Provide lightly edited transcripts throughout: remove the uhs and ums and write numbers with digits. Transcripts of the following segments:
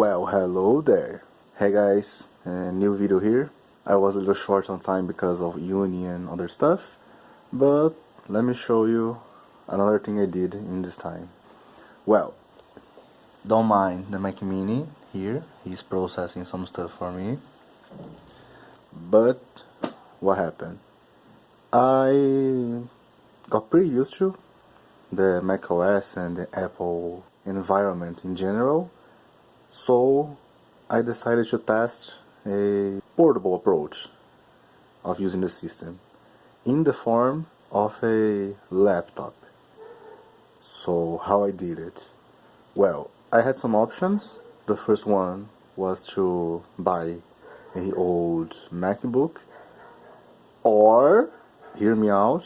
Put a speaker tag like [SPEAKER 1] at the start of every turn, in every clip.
[SPEAKER 1] Well, hello there. Hey guys, new video here. I was a little short on time because of uni and other stuff, but let me show you another thing I did in this time. Well, don't mind the macmini here, he's processing some stuff for me. But what happened? I got pretty used to the macOS and the Apple environment in general, so I decided to test a portable approach of using the system in the form of a laptop. So how I did it? Well, I had some options. The first one was to buy a old MacBook, or, hear me out,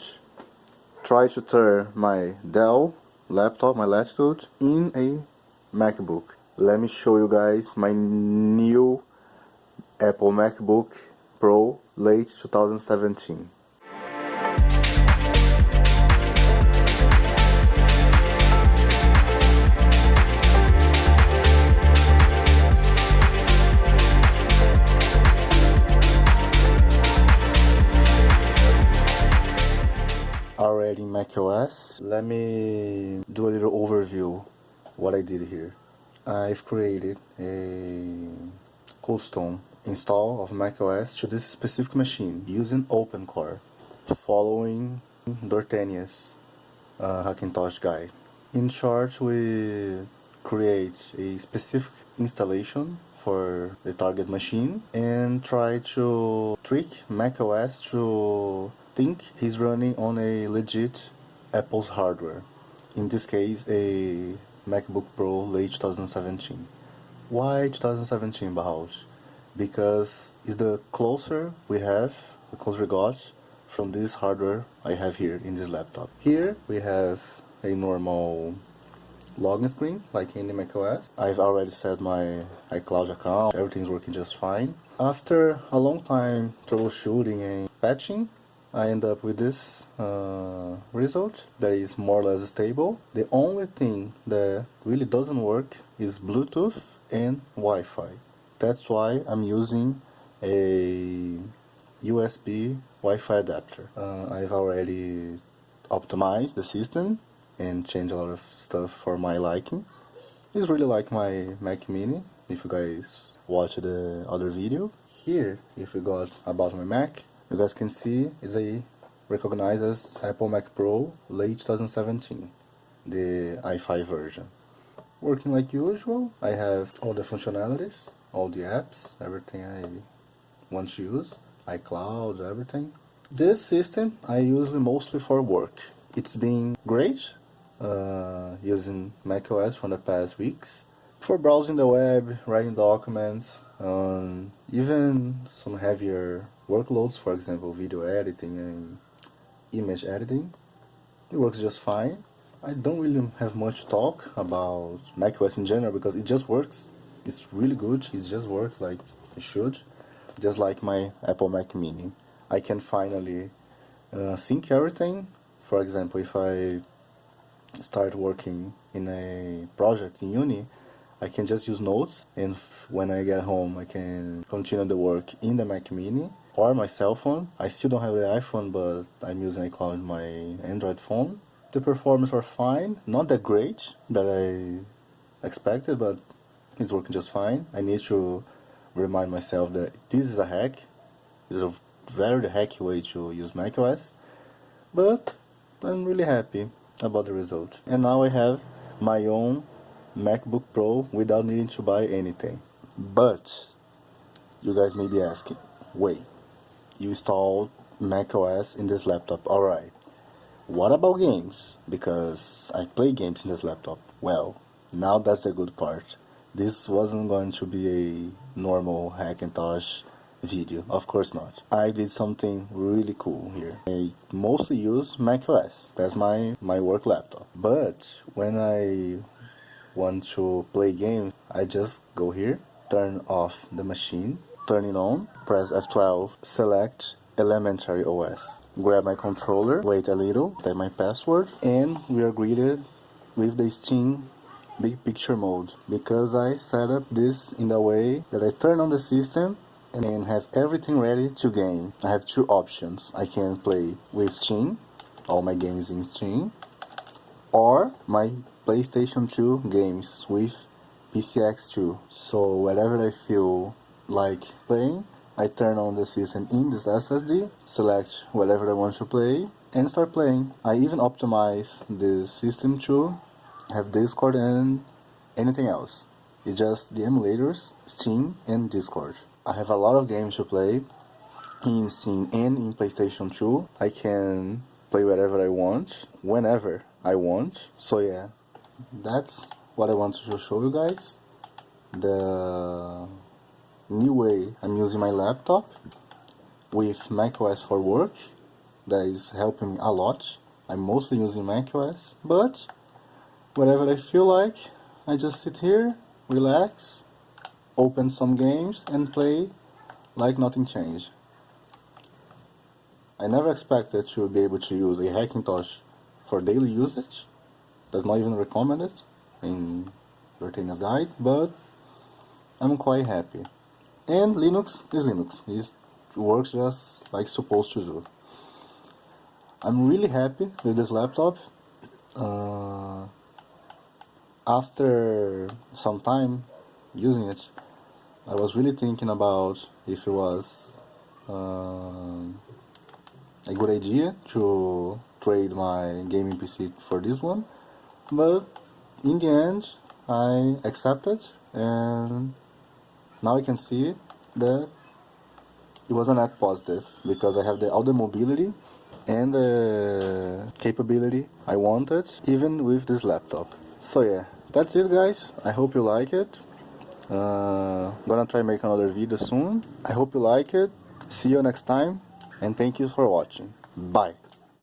[SPEAKER 1] try to turn my Dell laptop, my Latitude, in a MacBook. Let me show you guys my new Apple MacBook Pro late 2017. Already in macOS, let me do a little overview what I did here. I've created a custom install of macOS to this specific machine using opencore, following Dortania's hackintosh guide. In short, we create a specific installation for the target machine and try to trick macOS to think he's running on a legit Apple's hardware. In this case, a MacBook Pro late 2017. Why 2017, Bahaunt? Because it's the closer we got from this hardware I have here in this laptop. Here we have a normal login screen like in the macOS. I've already set my iCloud account, everything's working just fine. After a long time troubleshooting and patching, I end up with this result that is more or less stable. The only thing that really doesn't work is Bluetooth and Wi-Fi. That's why I'm using a USB Wi-Fi adapter. I've already optimized the system and changed a lot of stuff for my liking. It's really like my Mac Mini, if you guys watch the other video. Here, if you got about my Mac, you guys can see it's a recognized as Apple Mac Pro late 2017, the i5 version. Working like usual, I have all the functionalities, all the apps, everything I want to use, iCloud, everything. This system I use mostly for work. It's been great using macOS for the past weeks. For browsing the web, writing documents, even some heavier workloads, for example video editing and image editing, it works just fine. I don't really have much to talk about macOS in general because it just works. It's really good, it just works like it should. Just like my Apple Mac Mini. I can finally sync everything. For example, if I start working in a project in uni, I can just use notes, and when I get home I can continue the work in the Mac Mini or my cell phone. I still don't have the iPhone, but I'm using iCloud on my Android phone. The performance are fine, not that great that I expected, but it's working just fine. I need to remind myself that this is a hack. It's a very hacky way to use macOS, but I'm really happy about the result. And now I have my own MacBook Pro without needing to buy anything. But you guys may be asking, wait, you installed macOS in this laptop, alright. What about games? Because I play games in this laptop. Well, now that's the good part. This wasn't going to be a normal hackintosh video, of course not. I did something really cool here. I mostly use macOS, that's my work laptop. But when I want to play games, I just go here, turn off the machine, turn it on, press F12, select elementary OS, grab my controller, wait a little, type my password, and we are greeted with the Steam big picture mode, because I set up this in the way that I turn on the system and have everything ready to game. I have two options. I can play with Steam, all my games in Steam, or my PlayStation 2 games with PCX2. So whenever I feel like playing, I turn on the system in this SSD, select whatever I want to play, and start playing. I even optimize the system to have Discord and anything else. It's just the emulators, Steam, and Discord. I have a lot of games to play in Steam and in PlayStation 2. I can play whatever I want, whenever I want. So yeah, that's what I wanted to show you guys. The new way I'm using my laptop with macOS for work. That is helping me a lot. I'm mostly using macOS, but whenever I feel like, I just sit here, relax, open some games and play like nothing changed. I never expected to be able to use a Hackintosh for daily usage. That's not even recommended in Dortania's guide, but I'm quite happy. And Linux is Linux. It works just like it's supposed to do. I'm really happy with this laptop. After some time using it, I was really thinking about if it was a good idea to trade my gaming PC for this one, but in the end I accepted, and now I can see that it was a net positive, because I have all the mobility and the capability I wanted even with this laptop. So yeah, that's it guys. I hope you like it. Gonna try make another video soon. I hope you like it. See you next time, and thank you for watching. Bye.